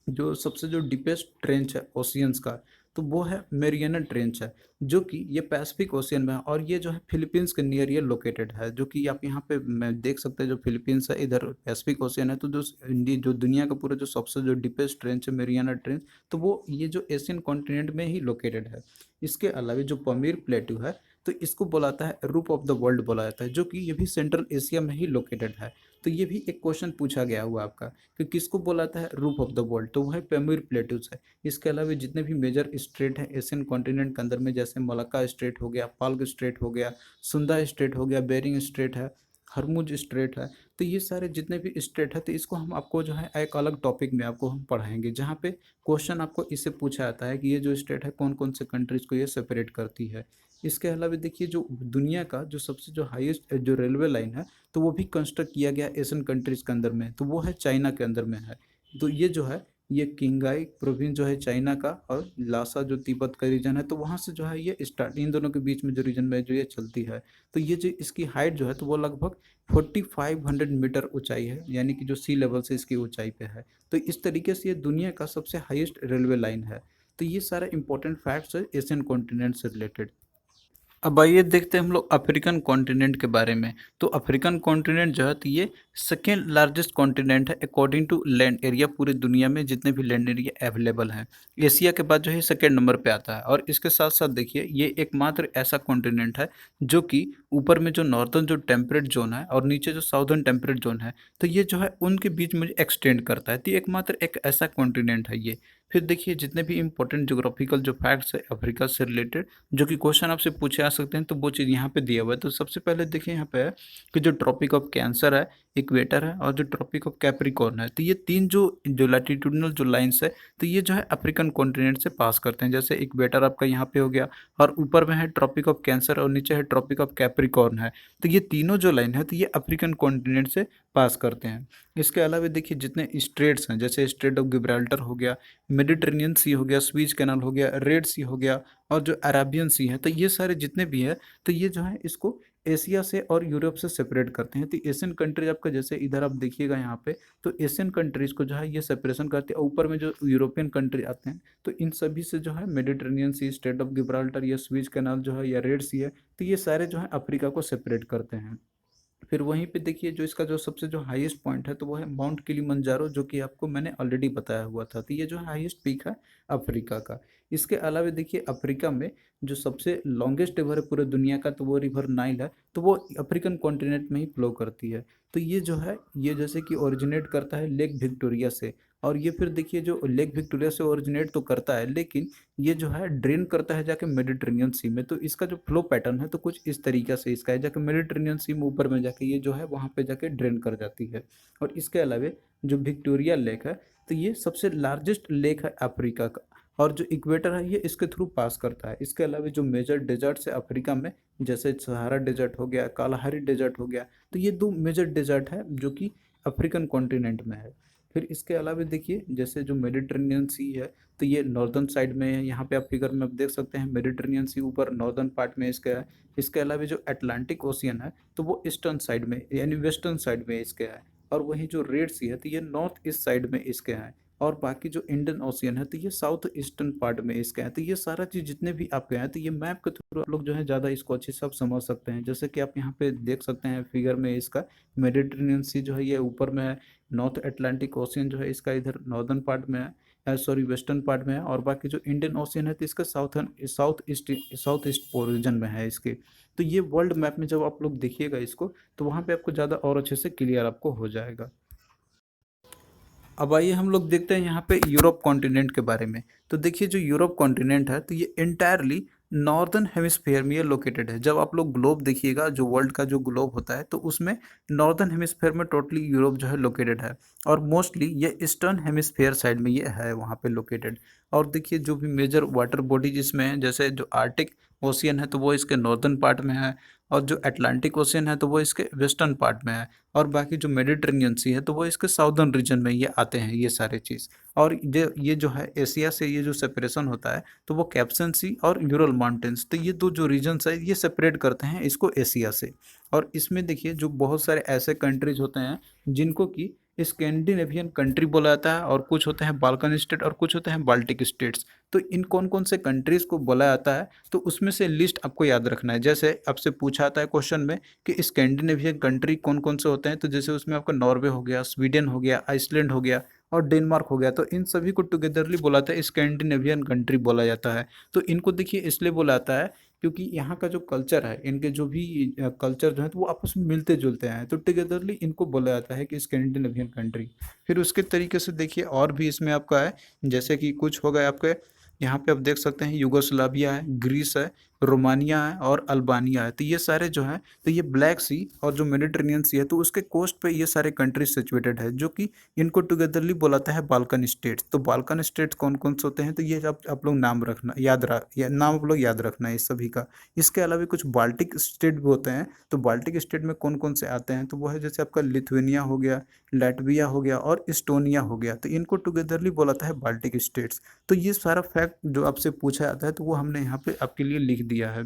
जो सबसे जो डीपेस्ट ट्रेंच है ओशियंस का, तो वो है मेरियाना ट्रेंच है, जो कि ये पैसिफिक ओशियन में है और ये जो है फिलीपींस के नियर ये लोकेटेड है। जो कि आप यहाँ पे मैं देख सकते हैं जो फिलीपींस है इधर पैसिफिक ओशियन है, तो जो जो दुनिया का पूरा जो सबसे जो डीपेस्ट ट्रेंच है मेरियाना ट्रेंच, तो वो ये जो एशियन कॉन्टिनेंट में ही लोकेटेड है। इसके अलावा जो पमीर प्लेट्यू है, तो इसको बोलाता है रूप ऑफ द वर्ल्ड बोला जाता है, जो कि ये भी सेंट्रल एशिया में ही लोकेटेड है। तो ये भी एक क्वेश्चन पूछा गया हुआ आपका कि किसको बोलाता है रूफ ऑफ द वर्ल्ड, तो वह पैम्यूर प्लेटूज है। इसके अलावा जितने भी मेजर स्ट्रेट हैं एशियन कॉन्टिनेंट के अंदर में, जैसे मलक्का स्ट्रेट हो गया, पाल्ग स्ट्रेट हो गया, सुंदा स्ट्रेट हो गया, बेरिंग स्ट्रेट है, हरमुज स्ट्रेट है, तो ये सारे जितने भी स्ट्रेट है, तो इसको हम आपको जो है एक अलग टॉपिक में आपको हम पढ़ाएंगे, जहाँ पे क्वेश्चन आपको इससे पूछा जाता है कि ये जो स्टेट है कौन कौन से कंट्रीज को ये सेपरेट करती है। इसके अलावा देखिए जो दुनिया का जो सबसे जो हाईएस्ट जो रेलवे लाइन है, तो वो भी कंस्ट्रक्ट किया गया एशियन कंट्रीज़ के अंदर में, तो वो है चाइना के अंदर में है। तो ये जो है ये किंगाई प्रोविंस जो है चाइना का और लासा जो तिब्बत का रीजन है, तो वहाँ से जो है ये स्टार्ट इन दोनों के बीच में जो रीजन में जो ये चलती है। तो ये जो इसकी हाइट जो है तो वो लगभग 4500 मीटर ऊंचाई है, यानी कि जो सी लेवल से इसकी ऊंचाई पे है। तो इस तरीके से ये दुनिया का सबसे हाईएस्ट रेलवे लाइन है। तो ये सारे इंपॉर्टेंट फैक्ट्स है एशियन कॉन्टिनेंट से रिलेटेड। अब आइए देखते हैं हम लोग अफ्रीकन कॉन्टिनेंट के बारे में। तो अफ्रीकन कॉन्टिनेंट जो है तो ये सेकेंड लार्जेस्ट कॉन्टिनेंट है अकॉर्डिंग टू लैंड एरिया, पूरी दुनिया में जितने भी लैंड एरिया अवेलेबल हैं। एशिया के बाद जो है सेकेंड नंबर पे आता है और इसके साथ साथ देखिए ये एकमात्र ऐसा कॉन्टिनेंट है जो कि ऊपर में जो नॉर्दर्न जो टेम्परेट जोन है और नीचे जो साउदर्न टेम्परेट जोन है, तो ये जो है उनके बीच में एक्सटेंड करता है। तो ये एकमात्र एक ऐसा कॉन्टिनेंट है ये। फिर देखिए जितने भी इंपॉर्टेंट ज्योग्राफिकल जो फैक्ट्स है अफ्रीका से रिलेटेड, जो कि क्वेश्चन आपसे पूछे आ सकते हैं, तो वो चीज़ यहाँ पे दिया हुआ है। तो सबसे पहले देखिए यहाँ पे है कि जो ट्रॉपिक ऑफ कैंसर है, इक्वेटर है और जो ट्रॉपिक ऑफ कैप्रिकॉर्न है, तो ये तीन जो लैटिट्यूडनल जो लाइन्स है, तो ये जो है अफ्रीकन कॉन्टिनेंट से पास करते हैं। जैसे इक्वेटर आपका यहाँ पे हो गया और ऊपर में है ट्रॉपिक ऑफ कैंसर और नीचे है ट्रॉपिक ऑफ कैप्रिकॉर्न है। तो ये तीनों जो लाइन है, तो ये अफ्रीकन कॉन्टिनेंट से पास करते हैं। इसके अलावा देखिए जितने स्ट्रेट्स हैं, जैसे स्ट्रेट ऑफ गिब्राल्टर हो गया, मेडिटेरेनियन सी हो गया, स्वीज कैनाल हो गया, रेड सी हो गया और जो अराबियन सी है, तो ये सारे जितने भी है, तो ये जो है इसको एशिया से और यूरोप से सेपरेट करते हैं। तो एशियन कंट्रीज आपका जैसे इधर आप देखिएगा यहाँ पे, तो एशियन कंट्रीज को जो है ये सेपरेशन करते हैं। और ऊपर में जो यूरोपियन कंट्री आते हैं, तो इन सभी से जो है Mediterranean Sea, Strait of Gibraltar या स्वीज कैनाल जो है या रेड सी है, तो ये सारे जो है अफ्रीका को सेपरेट करते हैं। फिर वहीं पे देखिए जो इसका जो सबसे जो हाईएस्ट पॉइंट है, तो वो है माउंट किलिमंजारो, जो कि आपको मैंने ऑलरेडी बताया हुआ था। तो ये जो है हाईएस्ट पीक है अफ्रीका का। इसके अलावा देखिए अफ्रीका में जो सबसे लॉन्गेस्ट रिवर है पूरे दुनिया का, तो वो रिवर नाइल है। तो वो अफ्रीकन कॉन्टिनेंट में ही फ्लो करती है। तो ये जो है ये जैसे कि ओरिजिनेट करता है लेक विक्टोरिया से, और ये फिर देखिए जो लेक विक्टोरिया से ओरिजिनेट तो करता है, लेकिन ये जो है ड्रेन करता है जाके मेडिटेरेनियन सी में। तो इसका जो फ्लो पैटर्न है, तो कुछ इस तरीके से इसका है, जाके मेडिटेरेनियन सी में ऊपर में जाके ये जो है वहाँ पे जाके ड्रेन कर जाती है। और इसके अलावा जो विक्टोरिया लेक है, तो ये सबसे लार्जेस्ट लेक है अफ्रीका का, और जो इक्वेटर है ये इसके थ्रू पास करता है। इसके अलावा जो मेजर डेजर्ट्स है अफ्रीका में, जैसे सहारा डेजर्ट हो गया, कालाहारी डेजर्ट हो गया, तो ये दो मेजर डेजर्ट है जो कि अफ्रीकन कॉन्टिनेंट में है। फिर इसके अलावा देखिए जैसे जो मेडिटेरेनियन सी है, तो ये नॉर्दर्न साइड में है। यहाँ पे आप फिगर में आप देख सकते हैं मेडिटेरेनियन सी ऊपर नॉर्दर्न पार्ट में इसका है। इसके अलावा जो अटलांटिक ओशियन है, तो वो ईस्टर्न साइड में यानी वेस्टर्न साइड में इसके है। और वहीं जो रेड सी है, तो ये नॉर्थ ईस्ट साइड में इसके हैं। और बाकी जो इंडियन ओशियन है, तो ये साउथ ईस्टर्न पार्ट में इसके हैं। तो ये सारा चीज़ जितने भी आपके हैं, तो ये मैप के थ्रू आप लोग जो है ज़्यादा इसको अच्छे से आप समझ सकते हैं। जैसे कि आप यहाँ पे देख सकते हैं फिगर में इसका मेडिटेरेनियन सी जो है ये ऊपर में है, नॉर्थ अटलांटिक ओशियन जो है इसका इधर नॉर्दर्न पार्ट में है, सॉरी वेस्टर्न पार्ट में है। और बाकी जो इंडियन ओशियन है, तो इसका साउथ ईस्ट रीजन में है इसके। तो ये वर्ल्ड मैप में जब आप लोग देखिएगा इसको, तो वहाँ पे आपको ज़्यादा और अच्छे से क्लियर आपको हो जाएगा। अब आइए हम लोग देखते हैं यहाँ पे यूरोप कॉन्टिनेंट के बारे में। तो देखिए जो यूरोप कॉन्टिनेंट है, तो ये इंटायरली नॉर्दर्न हेमिस्फेयर में ये लोकेटेड है। जब आप लोग ग्लोब देखिएगा, जो वर्ल्ड का जो ग्लोब होता है, तो उसमें नॉर्दर्न हेमिस्फेयर में टोटली यूरोप जो है लोकेटेड है। और मोस्टली ये ईस्टर्न हेमिस्फेयर साइड में ये है वहाँ पे लोकेटेड। और देखिए जो भी मेजर वाटर बॉडीज इसमें है, जैसे जो आर्टिक ओशियन है, तो वो इसके नॉर्दर्न पार्ट में है। और जो अटलांटिक ओशियन है, तो वो इसके वेस्टर्न पार्ट में है। और बाकी जो मेडिटेरेनियन सी है, तो वो इसके साउदर्न रीजन में ये आते हैं ये सारे चीज़। और ये जो है एशिया से ये जो सेपरेशन होता है, तो वो कैप्सन सी और यूरल माउंटेन्स, तो ये दो जो रीजन्स है ये सेपरेट करते हैं इसको एशिया से। और इसमें देखिए जो बहुत सारे ऐसे कंट्रीज होते हैं जिनको कि स्कैंडिनेवियन कंट्री बोला जाता है, और कुछ होते हैं बाल्कन स्टेट और कुछ होते हैं बाल्टिक स्टेट्स। तो इन कौन कौन से कंट्रीज को बोला जाता है, तो उसमें से लिस्ट आपको याद रखना है। जैसे आपसे पूछा आता है क्वेश्चन में कि स्कैंडिनेवियन कंट्री कौन कौन से होते हैं, तो जैसे उसमें आपका नॉर्वे हो गया, स्वीडन हो गया, आइसलैंड हो गया और डेनमार्क हो गया। तो इन सभी को टुगेदरली बोला जाता है स्कैंडिनेवियन कंट्री बोला जाता है। तो इनको देखिए इसलिए बोला जाता है क्योंकि यहाँ का जो कल्चर है, इनके जो भी कल्चर जो है, तो वो आपस में मिलते जुलते हैं। तो टुगेदरली इनको बोला जाता है कि स्कैंडिनेवियन कंट्री। फिर उसके तरीके से देखिए और भी इसमें आपका है, जैसे कि कुछ हो गए आपके यहाँ पे आप देख सकते हैं यूगोस्लाविया है, ग्रीस है, रोमानिया है और अल्बानिया है। तो ये सारे जो हैं, तो ये ब्लैक सी और जो मेडिटेरेनियन सी है, तो उसके कोस्ट पे ये सारे कंट्रीज सिचुएटेड है, जो कि इनको टुगेदरली बोलाता है बाल्कन स्टेट्स। तो बाल्कन स्टेट्स कौन कौन से होते हैं, तो ये आप लोग नाम रखना नाम आप लोग याद रखना है इस सभी का। इसके अलावा कुछ बाल्टिक स्टेट भी होते हैं। तो बाल्टिक स्टेट में कौन कौन से आते हैं, तो वो है जैसे आपका लिथुएनिया हो गया, लैटविया हो गया और इस्टोनिया हो गया। तो इनको टुगेदरली बोलाता है बाल्टिक स्टेट्स। तो ये सारा फैक्ट जो आपसे पूछा जाता है, तो वो हमने यहाँ पे आपके लिए लिख दिया है।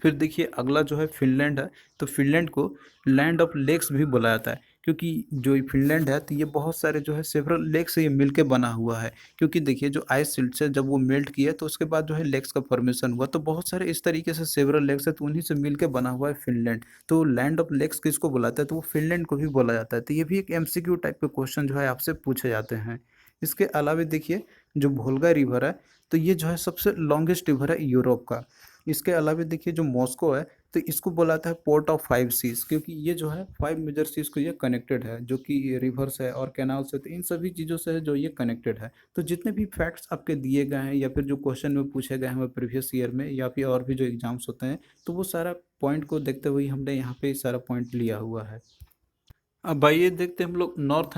फिर देखिए अगला जो है फिनलैंड है। तो फिनलैंड को लैंड ऑफ लेक्स भी बोला जाता है, क्योंकि जो ये फिनलैंड है, तो ये बहुत सारे जो है सेवरल लेक से ये मिलके बना हुआ है। क्योंकि देखिए जो आइस शील्ड से जब वो मेल्ट किया, तो उसके बाद जो है लेक्स का फॉर्मेशन हुआ। तो बहुत सारे इस तरीके से सेवरल लेक्स है, तो उन्हीं से मिलके बना हुआ है फिनलैंड। तो लैंड ऑफ लेक्स किसको बुलाता है, तो वो फिनलैंड को भी बोला जाता है। तो ये भी एक एमसीक्यू टाइप के क्वेश्चन जो है आपसे पूछे जाते हैं। इसके अलावा देखिए जो वोल्गा रिवर है, तो ये जो है सबसे लॉन्गेस्ट रिवर है यूरोप का। इसके अलावा देखिए जो मॉस्को है, तो इसको बोला था पोर्ट ऑफ 5 सीज, क्योंकि ये जो है 5 मेजर सीज को ये कनेक्टेड है, जो कि रिवर्स है और कैनाल्स है, तो इन सभी चीज़ों से है जो ये कनेक्टेड है। तो जितने भी फैक्ट्स आपके दिए गए हैं या फिर जो क्वेश्चन में पूछे गए हैं प्रीवियस ईयर में या फिर और भी जो एग्जाम्स होते हैं, तो वो सारा पॉइंट को देखते हुए हमने यहाँ पे सारा पॉइंट लिया हुआ है। अब आइए देखते हैं हम लोग नॉर्थ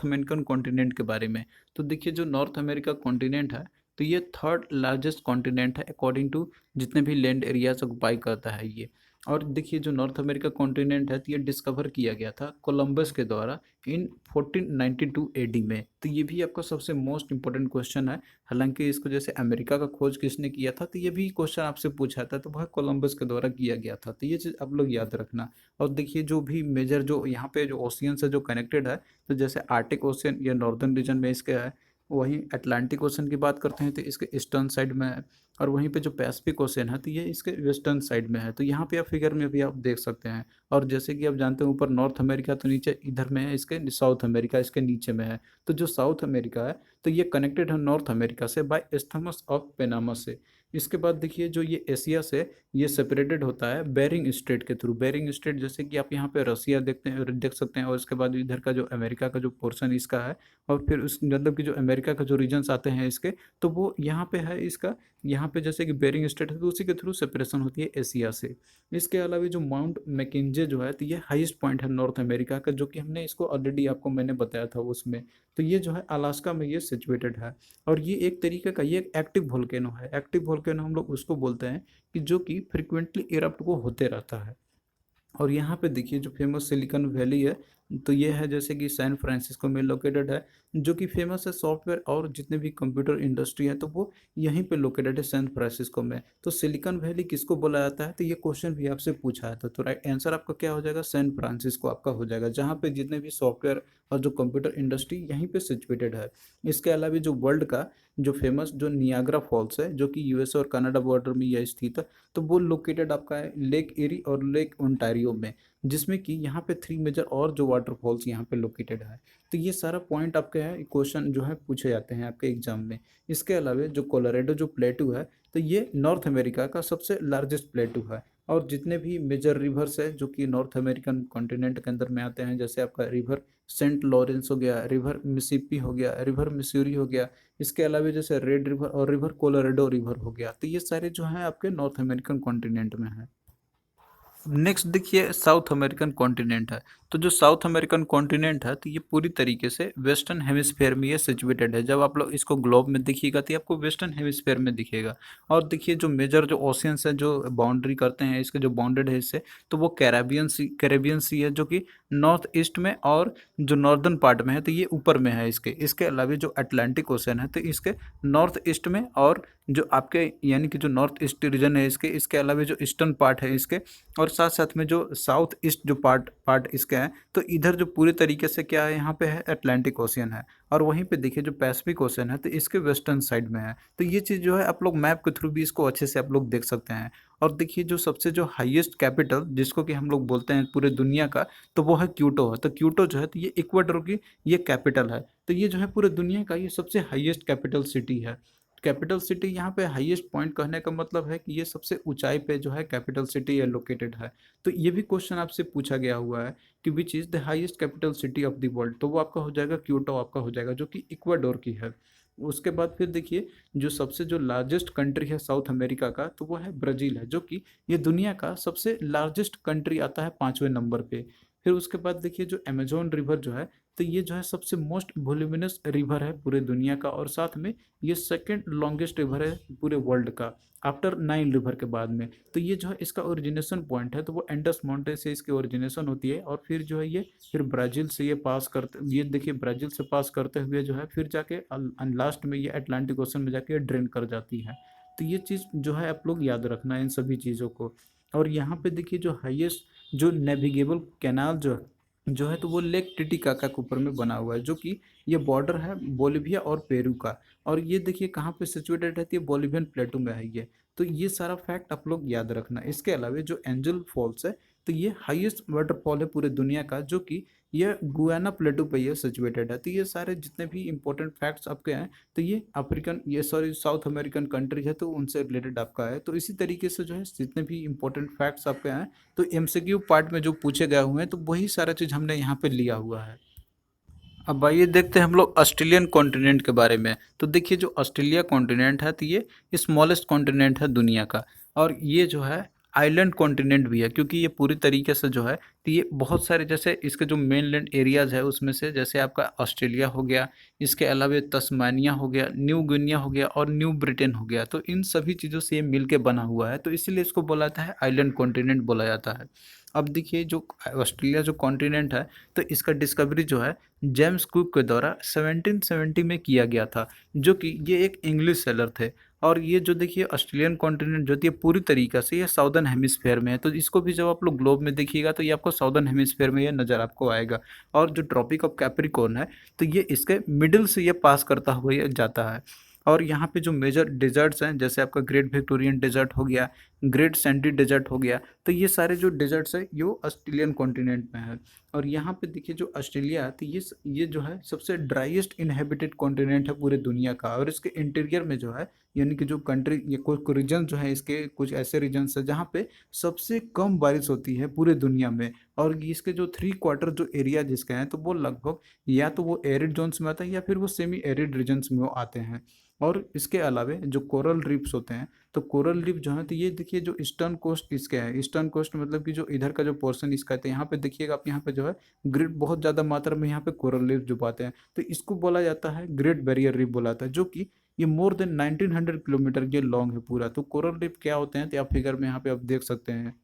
अमेरिकन कॉन्टिनेंट के बारे में। तो देखिए जो नॉर्थ अमेरिका कॉन्टिनेंट है, तो ये थर्ड लार्जेस्ट कॉन्टिनेंट है अकॉर्डिंग टू जितने भी लैंड एरियाज ऑक्युपाई करता है ये। और देखिए जो नॉर्थ अमेरिका कॉन्टिनेंट है, तो ये डिस्कवर किया गया था कोलंबस के द्वारा इन 1492 एडी में। तो ये भी आपका सबसे मोस्ट इंपॉर्टेंट क्वेश्चन है। हालांकि इसको जैसे अमेरिका का खोज किसने किया था, तो ये भी क्वेश्चन आपसे पूछा था, तो वह कोलंबस के द्वारा किया गया था। तो ये चीज़ आप लोग याद रखना। और देखिए जो भी मेजर जो यहाँ पे जो ओशियन से जो कनेक्टेड है, तो जैसे आर्टिक ओशियन या नॉर्दर्न रीजन में इसके है, वहीं अटलांटिक ओशन की बात करते हैं तो इसके ईस्टर्न साइड में है, और वहीं पे जो पैसिफिक ओशन है तो ये इसके वेस्टर्न साइड में है। तो यहाँ पे आप फिगर में भी आप देख सकते हैं। और जैसे कि आप जानते हैं ऊपर नॉर्थ अमेरिका, तो नीचे इधर में है इसके साउथ अमेरिका, इसके नीचे में है। तो जो साउथ अमेरिका है, तो ये कनेक्टेड है नॉर्थ अमेरिका से बाय इस्थमस ऑफ पेनामा से। इसके बाद देखिए जो ये एशिया से ये सेपरेटेड होता है बेरिंग स्ट्रेट के थ्रू। बेरिंग स्ट्रेट जैसे कि आप यहाँ पे रसिया देखते हैं, देख सकते हैं, और उसके बाद इधर का जो अमेरिका का जो पोर्शन इसका है, और फिर उस मतलब कि जो अमेरिका का जो रीजन्स आते हैं इसके, तो वो यहाँ पे है इसका। यहाँ पे जैसे कि बेरिंग स्ट्रेट है, तो उसी के थ्रू सेपरेशन होती है एशिया से। इसके अलावा जो माउंट मैकेंजे जो है, तो ये हाईएस्ट पॉइंट है नॉर्थ अमेरिका का, जो कि हमने इसको ऑलरेडी आपको मैंने बताया था उसमें। तो ये जो है अलास्का में ये सिचुएटेड है। और ये एक तरीके का ये एक एक्टिव वोल्केनो है। एक्टिव वोल्केनो हम लोग उसको बोलते हैं कि जो कि फ्रिक्वेंटली इरप्ट वो होते रहता है। और यहाँ पे देखिए जो फेमस सिलिकॉन वैली है, तो ये है जैसे कि सैन फ्रांसिस्को में लोकेटेड है, जो कि फेमस है सॉफ्टवेयर और जितने भी कंप्यूटर इंडस्ट्री है, तो वो यहीं पे लोकेटेड है सैन फ्रांसिस्को में। तो सिलिकॉन वैली किसको बोला जाता है, तो ये क्वेश्चन भी आपसे पूछा था। तो राइट आंसर आपका क्या हो जाएगा, सैन फ्रांसिस्को आपका हो जाएगा, जहाँ पे जितने भी सॉफ्टवेयर और जो कंप्यूटर इंडस्ट्री यहीं पे सिचुएटेड है। इसके अलावा जो वर्ल्ड का जो फेमस जो नियाग्रा फॉल्स है, जो कि यूएस और कनाडा बॉर्डर में यह स्थित है, तो वो लोकेटेड आपका है लेक एरी और लेक ओंटारियो में, जिसमें कि यहाँ पे 3 मेजर और जो वाटरफॉल्स यहाँ पे लोकेटेड है। तो ये सारा पॉइंट आपके हैं क्वेश्चन जो है पूछे जाते हैं आपके एग्जाम में। इसके अलावा जो कोलोराडो जो प्लेटू है, तो ये नॉर्थ अमेरिका का सबसे लार्जेस्ट प्लेटू है। और जितने भी मेजर रिवर्स है जो कि नॉर्थ अमेरिकन कॉन्टिनेंट के अंदर में आते हैं, जैसे आपका रिवर सेंट लॉरेंस हो गया, रिवर मिसिसिपी हो गया, रिवर मिसूरी हो गया, इसके अलावा जैसे रेड रिवर और रिवर कोलोराडो रिवर हो गया, तो ये सारे जो हैं आपके नॉर्थ अमेरिकन कॉन्टिनेंट में है। नेक्स्ट देखिए साउथ अमेरिकन कॉन्टिनेंट है। तो जो साउथ अमेरिकन कॉन्टिनेंट है, तो ये पूरी तरीके से वेस्टर्न हेमिस्फेयर में ये सिचुएटेड है। जब आप लोग इसको ग्लोब में देखिएगा तो ये आपको वेस्टर्न हेमिस्फेयर में दिखेगा। और देखिए जो मेजर जो ओशियंस है जो बाउंड्री करते हैं इसके, जो बाउंडेड है इससे, तो वो कैरेबियन सी है, जो कि नॉर्थ ईस्ट में और जो नॉर्दर्न पार्ट में है, तो ये ऊपर में है इसके। इसके अलावा जो अटलांटिक ओशन है, तो इसके नॉर्थ ईस्ट में, और जो आपके यानी कि जो नॉर्थ ईस्ट रीजन है इसके अलावा जो ईस्टर्न पार्ट है इसके, और साथ साथ में जो साउथ ईस्ट जो पार्ट इसके हैं, तो इधर जो पूरी तरीके से क्या है, यहाँ पे है अटलांटिक ओशियन है। और वहीं पे देखिए जो पैसिफिक ओशियन है, तो इसके वेस्टर्न साइड में है। तो ये चीज़ जो है आप लोग मैप के थ्रू भी इसको अच्छे से आप लोग देख सकते हैं। और देखिए जो सबसे जो हाईएस्ट कैपिटल जिसको कि हम लोग बोलते हैं पूरे दुनिया का, तो वो है क्यूटो है। तो क्यूटो जो है, तो ये इक्वाडोर की ये कैपिटल है। तो ये जो है पूरे दुनिया का ये सबसे हाईएस्ट कैपिटल सिटी है। कैपिटल सिटी यहाँ पे हाईएस्ट पॉइंट कहने का मतलब है कि ये सबसे ऊंचाई पे जो है कैपिटल सिटी है लोकेटेड है। तो ये भी क्वेश्चन आपसे पूछा गया हुआ है कि which is the highest capital city of the world, तो वो आपका हो जाएगा क्योटो आपका हो जाएगा, जो कि इक्वाडोर की है। उसके बाद फिर देखिए जो सबसे जो लार्जेस्ट कंट्री है साउथ अमेरिका का, तो वो है ब्राज़ील है, जो कि ये दुनिया का सबसे लार्जेस्ट कंट्री आता है 5वें नंबर पे। फिर उसके बाद देखिए जो अमेजोन रिवर जो है, तो ये जो है सबसे मोस्ट वॉल्यूमिनस रिवर है पूरे दुनिया का, और साथ में ये सेकंड लॉन्गेस्ट रिवर है पूरे वर्ल्ड का आफ्टर नाइल रिवर के बाद में। तो ये जो है इसका ओरिजिनेशन पॉइंट है, तो वो एंडस माउंटेन से इसकी ओरिजिनेशन होती है, और फिर जो है ये फिर ब्राज़ील से ये पास करते, ये देखिए ब्राज़ील से पास करते हुए जो है फिर जाके लास्ट में ये अटलांटिक ओशन में जाके ड्रेन कर जाती है। तो ये चीज़ जो है आप लोग याद रखना है इन सभी चीज़ों को। और यहाँ पे देखिए जो हाईएस्ट जो नेविगेबल कैनाल जो है, तो वो लेक टिटिकाका के ऊपर में बना हुआ है, जो कि ये बॉर्डर है बोलिविया और पेरू का। और ये देखिए कहाँ पे सिचुएटेड रहती है, बोलिवियन प्लेटू में है ये। तो ये सारा फैक्ट आप लोग याद रखना। इसके अलावा जो एंजल फॉल्स है, तो ये हाईएस्ट वाटरफॉल है पूरे दुनिया का, जो कि ये गुयाना प्लेटू पे ये सिचुएटेड है। तो ये सारे जितने भी इंपॉर्टेंट फैक्ट्स आपके हैं, तो ये अफ्रीकन, ये सॉरी साउथ अमेरिकन कंट्री है, तो उनसे रिलेटेड आपका है। तो इसी तरीके से जो है जितने भी इंपॉर्टेंट फैक्ट्स आपके हैं, तो एमसीक्यू पार्ट में जो पूछे गए हुए हैं, तो वही सारा चीज़ हमने यहाँ पे लिया हुआ है। अब आइए देखते हैं हम लोग ऑस्ट्रेलियन कॉन्टिनेंट के बारे में। तो देखिए जो ऑस्ट्रेलिया कॉन्टिनेंट है, तो ये स्मॉलेस्ट कॉन्टिनेंट है दुनिया का, और ये जो है आइलैंड कॉन्टिनेंट भी है, क्योंकि ये पूरी तरीके से जो है, तो ये बहुत सारे जैसे इसके जो मेनलैंड एरियाज है उसमें से, जैसे आपका ऑस्ट्रेलिया हो गया, इसके अलावा तस्मानिया हो गया, न्यू गिनिया हो गया और न्यू ब्रिटेन हो गया, तो इन सभी चीज़ों से ये मिल के बना हुआ है, तो इसीलिए इसको बोला जाता है आइलैंड कॉन्टिनेंट बोला जाता है। अब देखिए जो ऑस्ट्रेलिया जो कॉन्टिनेंट है, तो इसका डिस्कवरी जो है जेम्स कुक के द्वारा 1770 में किया गया था, जो कि ये एक इंग्लिश सेलर थे। और ये जो देखिए ऑस्ट्रेलियन कॉन्टिनेंट जो थी, ये पूरी तरीक़ा से ये साउदर्न हेमिस्फेयर में है, तो इसको भी जब आप लोग ग्लोब में देखिएगा, तो ये आपको साउदर्न हेमिस्फेयर में ये नज़र आपको आएगा। और जो ट्रॉपिक ऑफ कैप्रिकॉर्न है, तो ये इसके मिडिल से ये पास करता हुआ ये जाता है। और यहाँ पे जो मेजर डेजर्ट्स हैं, जैसे आपका ग्रेट विक्टोरियन डेजर्ट हो गया, ग्रेट सैंडी डेजर्ट हो गया, तो ये सारे जो डेजर्ट्स है, ये ऑस्ट्रेलियन कॉन्टिनेंट में है। और यहाँ पे देखिए जो ऑस्ट्रेलिया है, तो ये जो है सबसे ड्राइएस्ट इनहेबिटेड कॉन्टिनेंट है पूरे दुनिया का, और इसके इंटीरियर में जो है, यानी कि जो कंट्री, ये कुछ रीजन जो है, इसके कुछ ऐसे रीजन्स है जहाँ पे सबसे कम बारिश होती है पूरे दुनिया में। और इसके जो 3/4 जो एरिया जिसके हैं, तो वो लगभग या तो वो एरिड जोन्स में आता है, या फिर वो सेमी एरिड रीजन्स में वो आते हैं। और इसके अलावा जो कोरल रीफ्स होते हैं, तो कोरल रीफ जो है, तो ये देखिए जो ईस्टर्न कोस्ट इसके है, ईस्टर्न कोस्ट मतलब कि जो इधर का जो पोर्शन इसका है, तो यहाँ पे देखिएगा आप, यहाँ पे जो है ग्रेट बहुत ज़्यादा मात्रा में यहाँ पे कोरल रीफ जो पाते हैं, तो इसको बोला जाता है ग्रेट बैरियर रीफ बोला जाता है, जो कि ये मोर देन 1900 किलोमीटर ये लॉन्ग है पूरा। तो कोरल रीफ क्या होते हैं, तो आप फिगर में यहाँ पे आप देख सकते हैं।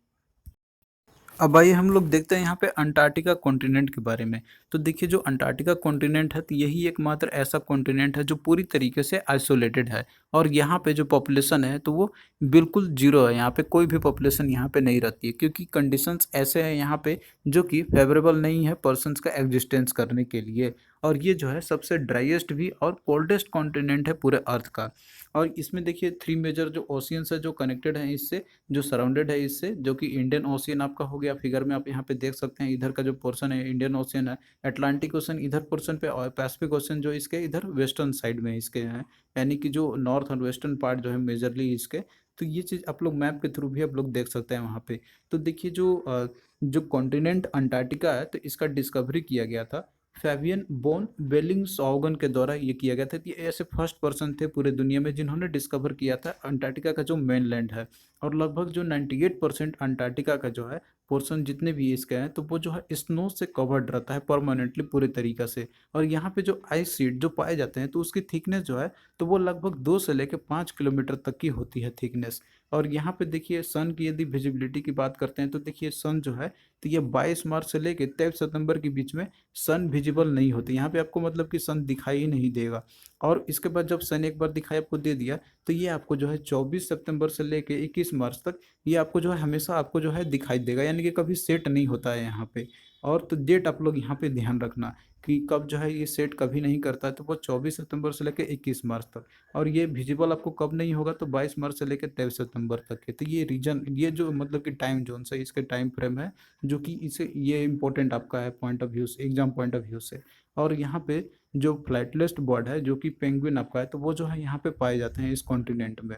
अब आइए हम लोग देखते हैं यहाँ पे अंटार्कटिका कॉन्टिनेंट के बारे में। तो देखिए जो अंटार्कटिका कॉन्टिनेंट है, तो यही एकमात्र ऐसा कॉन्टिनेंट है जो पूरी तरीके से आइसोलेटेड है, और यहाँ पे जो पॉपुलेशन है, तो वो बिल्कुल जीरो है। यहाँ पे कोई भी पॉपुलेशन यहाँ पे नहीं रहती है, क्योंकि कंडीशंस ऐसे हैं यहाँ पे जो कि फेवरेबल नहीं है पर्सन्स का एग्जिस्टेंस करने के लिए। और ये जो है सबसे ड्राइएस्ट भी और कोल्डेस्ट कॉन्टिनेंट है पूरे अर्थ का। और इसमें देखिए 3 मेजर जो ओशियंस है जो कनेक्टेड हैं इससे, जो सराउंडेड है इससे, जो कि इंडियन ओशियन आपका हो गया, फिगर में आप यहाँ पे देख सकते हैं, इधर का जो पोर्शन है इंडियन ओशियन है, अटलांटिक ओशन इधर पोर्शन पे, और पैसिफिक ओशन जो इसके इधर वेस्टर्न साइड में इसके हैं, यानी कि जो नॉर्थ और वेस्टर्न पार्ट जो है मेजरली इसके। तो ये चीज़ आप लोग मैप के थ्रू भी आप लोग देख सकते हैं वहाँ पे। तो देखिए जो कॉन्टिनेंट अंटार्कटिका है, तो इसका डिस्कवरी किया गया था फैबियन बोन बेलिंगसॉगन के द्वारा ये किया गया था। ये ऐसे फर्स्ट पर्सन थे पूरे दुनिया में जिन्होंने डिस्कवर किया था अंटार्कटिका का जो मेनलैंड है। और लगभग जो 98% अंटार्कटिका का जो है पोर्शन जितने भी इसके हैं, तो वो जो है स्नो से कवर्ड रहता है परमानेंटली पूरे तरीका से। और यहाँ पे जो आइस शीट जो पाए जाते हैं, तो उसकी थिकनेस जो है, तो वो लगभग 2 से लेकर 5 किलोमीटर तक की होती है थिकनेस। और यहाँ पे देखिए सन की यदि विजिबिलिटी की बात करते हैं, तो देखिए सन जो है, तो ये 22 मार्च से लेकर 23 सितंबर के बीच में सन विजिबल नहीं होती यहाँ पे, आपको मतलब कि सन दिखाई ही नहीं देगा। और इसके बाद जब सन एक बार दिखाई आपको दे दिया, तो ये आपको जो है 24 सितंबर से लेके 21 मार्च तक ये आपको जो है हमेशा आपको जो है दिखाई देगा, यानी कि कभी सेट नहीं होता है यहाँ पे। और तो डेट आप लोग यहाँ पे ध्यान रखना कि कब जो है ये सेट कभी नहीं करता है, तो वो 24 सितंबर से लेकर 21 मार्च तक। और ये विजिबल आपको कब नहीं होगा, तो 22 मार्च से लेकर 23 सितंबर तक है। तो ये रीजन, ये जो मतलब कि टाइम जोन से इसके टाइम फ्रेम है, जो कि इसे ये इंपॉर्टेंट आपका है पॉइंट ऑफ व्यू से, एग्जाम पॉइंट ऑफ व्यू से। और यहाँ पे जो फ्लाइटलेस्ट बर्ड है, जो कि पेंगुइन आपका है, तो वो जो है यहाँ पे पाए जाते हैं इस कॉन्टिनेंट में।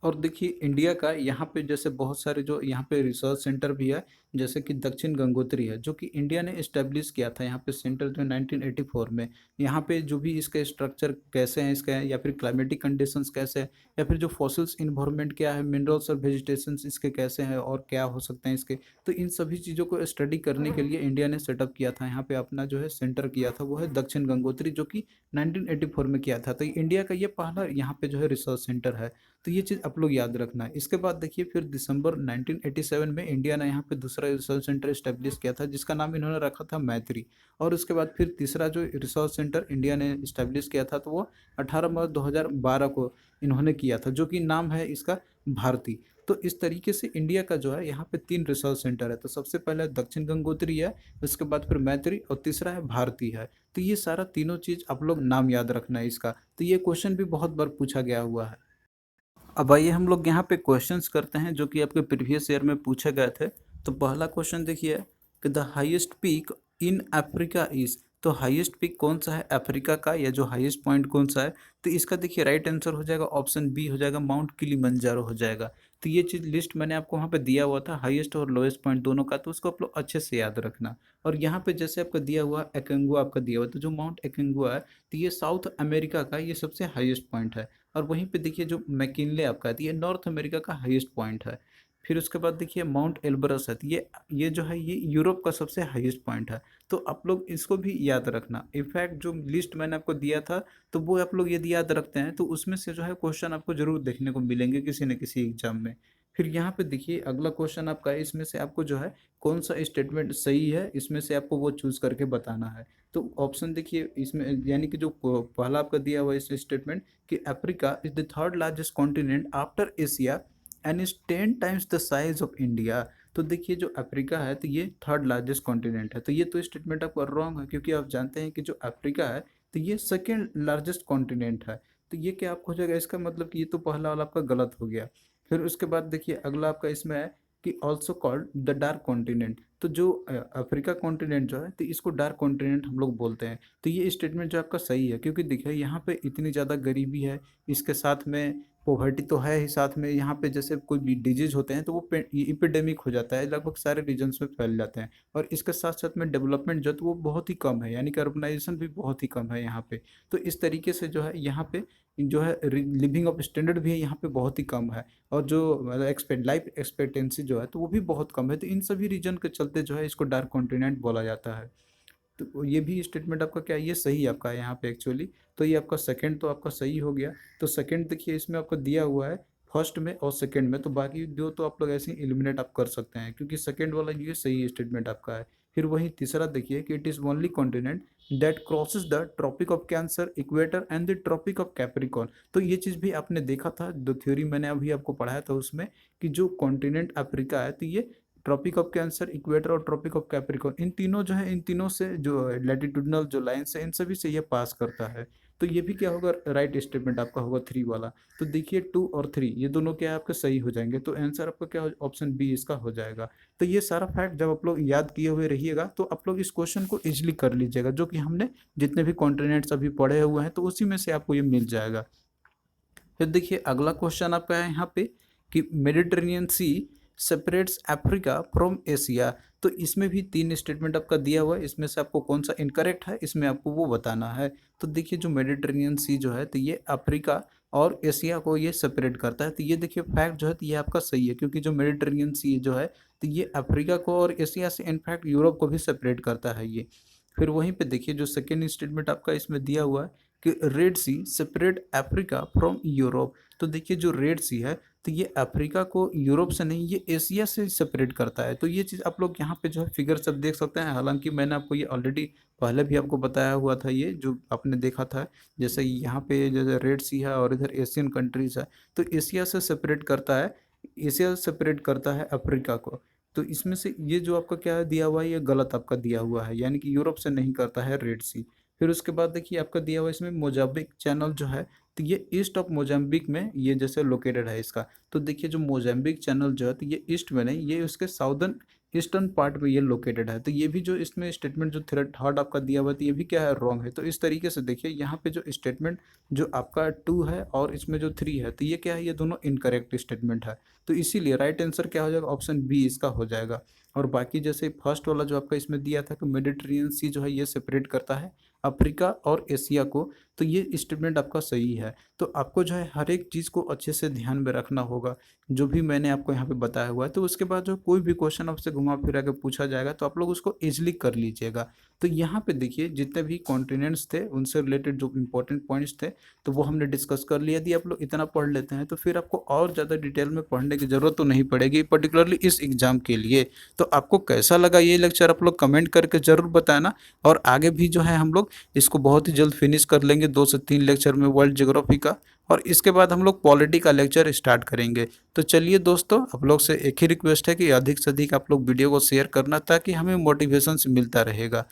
और देखिए इंडिया का यहाँ पे जैसे बहुत सारे जो यहाँ पे रिसर्च सेंटर भी है, जैसे कि दक्षिण गंगोत्री है, जो कि इंडिया ने इस्टेब्लिश किया था यहाँ पे सेंटर जो 1984 में। यहाँ पे जो भी इसके स्ट्रक्चर कैसे हैं इसके हैं, या फिर क्लाइमेटिक कंडीशंस कैसे हैं, या फिर जो फॉसिल्स इन्वायरमेंट क्या है, मिनरल्स और वेजिटेशंस इसके कैसे हैं और क्या हो सकते हैं इसके, तो इन सभी चीज़ों को स्टडी करने के लिए इंडिया ने सेटअप किया था यहाँ पे अपना जो है सेंटर किया था, वो है दक्षिण गंगोत्री, जो कि 1984 में किया था। तो इंडिया का ये पहला यहाँ पे जो है रिसर्च सेंटर है। तो ये चीज़ आप लोग याद रखना है। इसके बाद देखिए फिर दिसंबर 1987 में इंडिया ने यहाँ पे दूसरा रिसर्च सेंटर इस्टेब्लिश किया था, जिसका नाम इन्होंने रखा था मैत्री। और उसके बाद फिर तीसरा जो रिसर्च सेंटर इंडिया ने इस्टेब्लिश किया था, तो वो 18 मार्च 2012 को इन्होंने किया था, जो कि नाम है इसका भारती। तो इस तरीके से इंडिया का जो है यहाँ पे 3 रिसर्च सेंटर है। तो सबसे पहले दक्षिण गंगोत्री है, उसके बाद फिर मैत्री, और तीसरा है भारती है। तो ये सारा तीनों चीज़ आप लोग नाम याद रखना है इसका। तो ये क्वेश्चन भी बहुत बार पूछा गया हुआ है। अब आइए हम लोग यहाँ पे क्वेश्चंस करते हैं जो कि आपके प्रीवियस ईयर में पूछे गए थे। तो पहला क्वेश्चन देखिए कि the highest peak in Africa is, तो हाईएस्ट पीक कौन सा है अफ्रीका का, या जो हाईएस्ट पॉइंट कौन सा है, तो इसका देखिए राइट आंसर हो जाएगा ऑप्शन बी हो जाएगा, माउंट किलिमंजारो हो जाएगा। तो ये चीज़ लिस्ट मैंने आपको वहाँ पे दिया हुआ था हाईएस्ट और लोएस्ट पॉइंट दोनों का, तो उसको आप लोग अच्छे से याद रखना। और यहाँ पे जैसे आपका दिया हुआ एकेंगुआ आपका दिया हुआ, तो जो माउंट एकेंगुआ है तो ये साउथ अमेरिका का ये सबसे हाईएस्ट पॉइंट है। और वहीं पे देखिए जो मैकिनले आपका है तो ये नॉर्थ अमेरिका का हाईएस्ट पॉइंट है। फिर उसके बाद देखिए माउंट एल्बरस है, तो ये जो है ये यूरोप का सबसे हाईएस्ट पॉइंट है। तो आप लोग इसको भी याद रखना। इनफैक्ट जो लिस्ट मैंने आपको दिया था तो वो आप लोग यदि याद रखते हैं तो उसमें से जो है क्वेश्चन आपको जरूर देखने को मिलेंगे किसी न किसी एग्जाम में। फिर यहाँ पे देखिए अगला क्वेश्चन आपका है, इसमें से आपको जो है कौन सा स्टेटमेंट सही है इसमें से आपको वो चूज करके बताना है। तो ऑप्शन देखिए इसमें, यानी कि जो पहला आपका दिया हुआ इस स्टेटमेंट कि Africa is the third largest continent after Asia and is 10 times the size of India. तो देखिए जो अफ्रीका है तो ये थर्ड लार्जेस्ट कॉन्टिनेंट है, तो ये तो स्टेटमेंट आपका रॉन्ग है, क्योंकि आप जानते हैं कि जो अफ्रीका है तो ये सेकेंड लार्जेस्ट कॉन्टिनेंट है। तो ये क्या आपको हो जाएगा, इसका मतलब कि ये तो पहला वाला आपका गलत हो गया। फिर उसके बाद देखिए अगला आपका इसमें है कि also called the dark continent. तो जो अफ्रीका कॉन्टिनेंट जो है तो इसको डार्क कॉन्टिनेंट हम लोग बोलते हैं। तो ये स्टेटमेंट जो आपका सही है, क्योंकि देखिए यहाँ पे इतनी ज़्यादा गरीबी है, इसके साथ में पोवर्टी तो है ही, साथ में यहाँ पे जैसे कोई भी डिजीज होते हैं तो वो इपिडेमिक हो जाता है, लगभग सारे रीजन्स में फैल जाते हैं। और इसके साथ साथ में डेवलपमेंट जो है तो वो बहुत ही कम है, यानी कि अर्बनाइजेशन भी बहुत ही कम है यहाँ पे। तो इस तरीके से जो है यहाँ पे जो है लिविंग ऑफ स्टैंडर्ड भी यहाँ पे बहुत ही कम है, और जो लाइफ एक्सपेक्टेंसी जो है तो वो भी बहुत कम है। तो इन सभी रीजन के चलते जो है इसको डार्क कॉन्टिनेंट बोला जाता है। तो ये भी स्टेटमेंट आपका क्या है, ये सही आपका है यहाँ पे एक्चुअली। तो ये आपका सेकंड तो आपका सही हो गया। तो सेकंड देखिए इसमें आपको दिया हुआ है फर्स्ट में और सेकंड में, तो बाकी दो तो आप लोग ऐसे ही एलिमिनेट आप कर सकते हैं, क्योंकि सेकंड वाला ये सही स्टेटमेंट आपका है। फिर वही तीसरा देखिए कि it is only continent that crosses the Tropic of Cancer equator and the Tropic of Capricorn. तो ये चीज़ भी आपने देखा था, दो थ्योरी मैंने अभी आपको पढ़ाया था उसमें, कि जो कॉन्टिनेंट अफ्रीका है तो ये ट्रॉपिक ऑफ कैंसर, इक्वेटर और ट्रॉपिक ऑफ कैप्रिकॉर्न, इन तीनों जो है इन तीनों से जो लैटिट्यूडनल जो लाइन्स है इन सभी से ये पास करता है। तो ये भी क्या होगा, राइट स्टेटमेंट आपका होगा थ्री वाला। तो देखिए टू और थ्री ये दोनों क्या आपके सही हो जाएंगे, तो आंसर आपका क्या ऑप्शन बी इसका हो जाएगा। तो ये सारा फैक्ट जब आप लोग याद किए हुए रहिएगा तो आप लोग इस क्वेश्चन को इजिली कर लीजिएगा, जो कि हमने जितने भी कॉन्टिनेंट्स अभी पढ़े हुए हैं तो उसी में से आपको ये मिल जाएगा। फिर देखिए अगला क्वेश्चन आपका है यहाँ पे कि Mediterranean Sea separates Africa from Asia. तो इसमें भी तीन स्टेटमेंट आपका दिया हुआ है, इसमें से आपको कौन सा इनकरेक्ट है इसमें आपको वो बताना है। तो देखिए जो मेडिटेरेनियन सी जो है तो ये अफ्रीका और एशिया को ये सेपरेट करता है। तो ये देखिए फैक्ट जो है तो ये आपका सही है, क्योंकि जो मेडिटेरेनियन सी जो है तो ये अफ्रीका को और एशिया से इनफैक्ट यूरोप को भी सेपरेट करता है ये। फिर वहीं पे देखिए जो सेकेंड स्टेटमेंट आपका इसमें दिया हुआ है कि Red Sea separate Africa from Europe. तो देखिए जो रेड सी है तो ये अफ्रीका को यूरोप से नहीं, ये एशिया से सेपरेट करता है। तो ये चीज़ आप लोग यहाँ पे जो है फिगर सब देख सकते हैं, हालांकि मैंने आपको ये ऑलरेडी पहले भी आपको बताया हुआ था, ये जो आपने देखा था, जैसे यहाँ पे जैसे रेड सी है और इधर एशियन कंट्रीज है, तो एशिया से सेपरेट करता है, एशिया सेपरेट करता है अफ्रीका को। तो इसमें से ये जो आपका क्या है दिया हुआ है ये गलत आपका दिया हुआ है, यानी कि यूरोप से नहीं करता है रेड सी। फिर उसके बाद देखिए आपका दिया हुआ इसमें मोजाम्बिक चैनल जो है तो ये ईस्ट ऑफ मोजाम्बिक में ये जैसे लोकेटेड है इसका। तो देखिए जो मोजाम्बिक चैनल जो है तो ये ईस्ट में नहीं, ये उसके साउदर्न ईस्टर्न पार्ट में ये लोकेटेड है। तो ये भी जो इसमें स्टेटमेंट जो थर्ड आपका दिया हुआ है तो ये भी क्या है रॉन्ग है। तो इस तरीके से देखिए यहाँ पे जो स्टेटमेंट जो आपका टू है और इसमें जो थ्री है तो ये क्या है, ये दोनों इनकरेक्ट स्टेटमेंट है। तो इसीलिए राइट आंसर क्या हो जाएगा, ऑप्शन बी इसका हो जाएगा। और बाकी जैसे फर्स्ट वाला जो आपका इसमें दिया था कि मेडिटेरेनियन सी जो है ये सेपरेट करता है अफ्रीका और एशिया को, तो ये स्टेटमेंट आपका सही है। तो आपको जो है हर एक चीज़ को अच्छे से ध्यान में रखना होगा, जो भी मैंने आपको यहाँ पे बताया हुआ है। तो उसके बाद जो कोई भी क्वेश्चन आपसे घुमा फिरा के पूछा जाएगा तो आप लोग उसको इजिली कर लीजिएगा। तो यहाँ पे देखिए जितने भी कॉन्टिनेंट्स थे उनसे रिलेटेड जो इंपॉर्टेंट पॉइंट्स थे तो वो हमने डिस्कस कर लिया। यदि आप लोग इतना पढ़ लेते हैं तो फिर आपको और ज़्यादा डिटेल में पढ़ने की ज़रूरत तो नहीं पड़ेगी, पर्टिकुलरली इस एग्ज़ाम के लिए। तो आपको कैसा लगा ये लेक्चर आप लोग कमेंट करके ज़रूर बताना, और आगे भी जो है हम लोग इसको बहुत ही जल्द फिनिश कर लेंगे 2 से 3 लेक्चर में वर्ल्ड ज्योग्राफी का, और इसके बाद हम लोग पॉलिटी का लेक्चर स्टार्ट करेंगे। तो चलिए दोस्तों, आप लोग से एक ही रिक्वेस्ट है कि अधिक से अधिक आप लोग वीडियो को शेयर करना, ताकि हमें मोटिवेशन मिलता रहेगा।